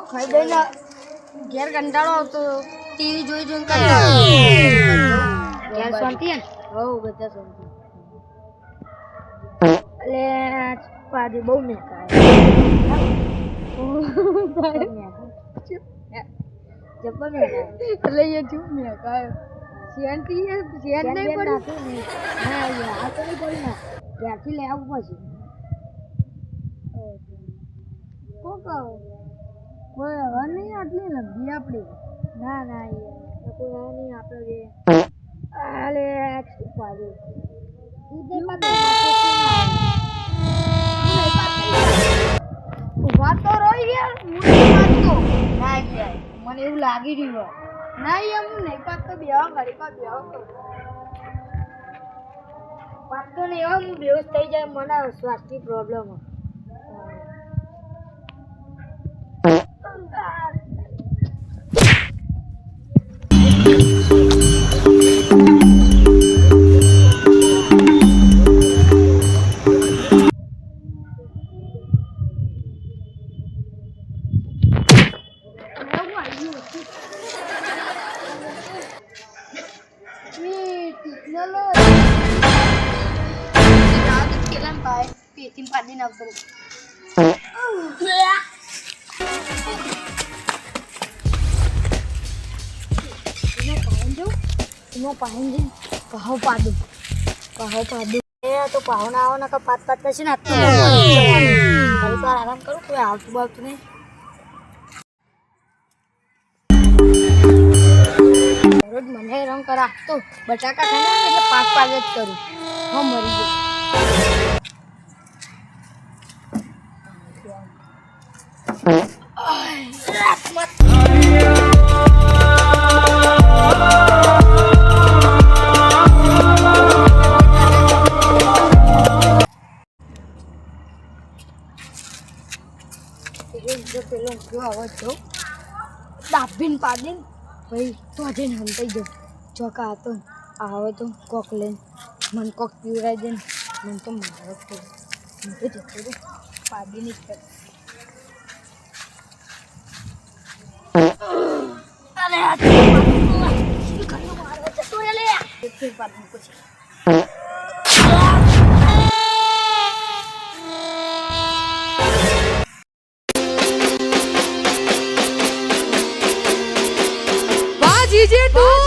ખાઈ દઈને ઘેર કંટાળો આવતો ટીવી જોઈ જોઈને કંટાળો ઘેર શાંતિ હે હો બધા શાંતિ એટલે પાડી બહુ મેકા જબર મેકા એટલે એ ચૂપ મેકા શાંતિ હે શાંત નહીં પડી હા યાર તો નહીં પડી ના ત્યાંથી લઈ આવવું પછી કોકો કોઈ હવા નહીં આટલી લંબી આપણી ના ના યાર કોઈ હવા નહીં આપણે અરે પાડે ઉભા તો રહી યાર ના યાર મને એવું લાગી રહ્યું ના યાર હું નહીં પાડતો બેવા ઘડી પર બેવા પાડતો નહીં હું બેહોશ થઈ જાય મને શ્વાસની problem Tim padi na bro. Ini pahen je. Paho padu. तो पाहो ना आओ ना का पात पात नशी ना तो घरी पर आराम करू कोई आवતું બાવતું નહીં રોજ મને રંગ કરા તો બટાકા ખાને એટલે પાક પાક જ કરું હું મરી ગયો પેલો કયો આવો છો દાબીન પાડીન ભાઈ તો જઈને હંતાઈ દો ચોકા હતો આવે તો કોક લઈને મન કોક પીવરાઈ દે મન તો મારો તો મને જતો પાડીને જ કરે અરે આ ઘરનો મારો જતો રે લે ફેર પાડીને પછી DJ 2